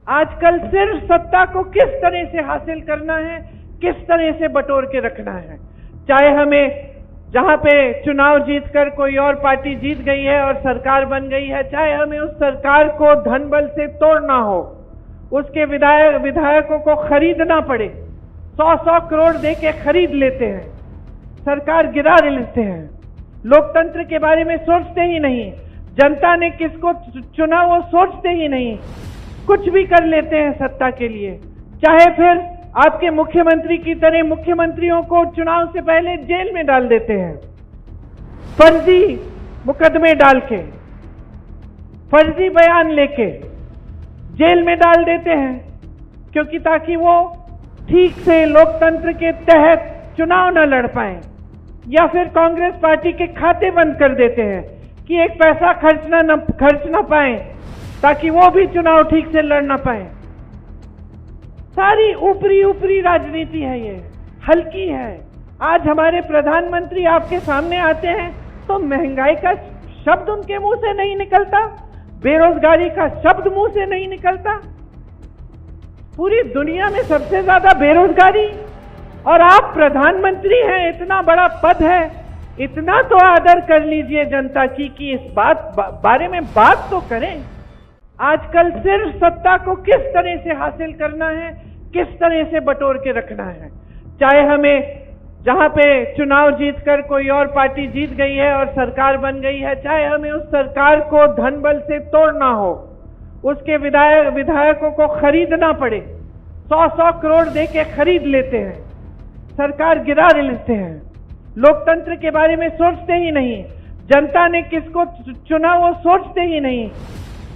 आजकल सिर्फ सत्ता को किस तरह से हासिल करना है, किस तरह से बटोर के रखना है। चाहे हमें जहां पे चुनाव जीतकर कोई और पार्टी जीत गई है और सरकार बन गई है, चाहे हमें उस सरकार को धन बल से तोड़ना हो, उसके विधायकों को खरीदना पड़े, 100-100 करोड़ दे के खरीद लेते हैं, सरकार गिरा लेते हैं, लोकतंत्र के बारे में सोचते ही नहीं, जनता ने किसको चुना वो सोचते ही नहीं, कुछ भी कर लेते हैं सत्ता के लिए। चाहे फिर आपके मुख्यमंत्री की तरह मुख्यमंत्रियों को चुनाव से पहले जेल में डाल देते हैं, फर्जी मुकदमे डाल के, फर्जी बयान लेके जेल में डाल देते हैं, क्योंकि ताकि वो ठीक से लोकतंत्र के तहत चुनाव न लड़ पाए, या फिर कांग्रेस पार्टी के खाते बंद कर देते हैं कि एक पैसा खर्च ना पाए, ताकि वो भी चुनाव ठीक से लड़ ना पाए। सारी ऊपरी राजनीति है, ये हल्की है। आज हमारे प्रधानमंत्री आपके सामने आते हैं तो महंगाई का शब्द उनके मुंह से नहीं निकलता, बेरोजगारी का शब्द मुंह से नहीं निकलता। पूरी दुनिया में सबसे ज्यादा बेरोजगारी, और आप प्रधानमंत्री हैं, इतना बड़ा पद है, इतना तो आदर कर लीजिए जनता की कि इस बारे में बात तो करें। आजकल सिर्फ सत्ता को किस तरह से हासिल करना है, किस तरह से बटोर के रखना है। चाहे हमें जहां पे चुनाव जीतकर कोई और पार्टी जीत गई है और सरकार बन गई है, चाहे हमें उस सरकार को धन बल से तोड़ना हो, उसके विधायकों को खरीदना पड़े, 100-100 करोड़ दे के खरीद लेते हैं, सरकार गिरा लेते हैं, लोकतंत्र के बारे में सोचते ही नहीं, जनता ने किसको चुना वो सोचते ही नहीं,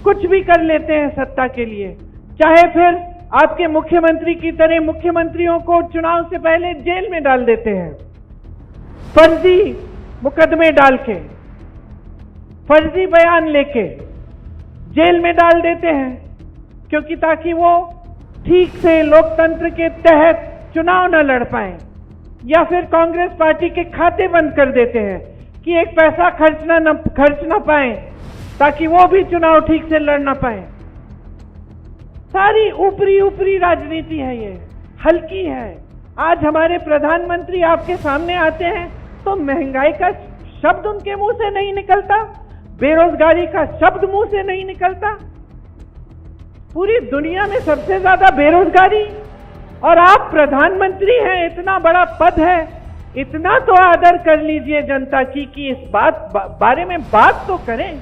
कुछ भी कर लेते हैं सत्ता के लिए। चाहे फिर आपके मुख्यमंत्री की तरह मुख्यमंत्रियों को चुनाव से पहले जेल में डाल देते हैं, फर्जी मुकदमे डाल के, फर्जी बयान लेके जेल में डाल देते हैं, क्योंकि ताकि वो ठीक से लोकतंत्र के तहत चुनाव न लड़ पाए, या फिर कांग्रेस पार्टी के खाते बंद कर देते हैं कि एक पैसा खर्च ना पाए, ताकि वो भी चुनाव ठीक से लड़ ना पाए। सारी ऊपरी राजनीति है, ये हल्की है। आज हमारे प्रधानमंत्री आपके सामने आते हैं तो महंगाई का शब्द उनके मुंह से नहीं निकलता, बेरोजगारी का शब्द मुंह से नहीं निकलता। पूरी दुनिया में सबसे ज्यादा बेरोजगारी, और आप प्रधानमंत्री हैं, इतना बड़ा पद है, इतना तो आदर कर लीजिए जनता की कि इस बारे में बात तो करें।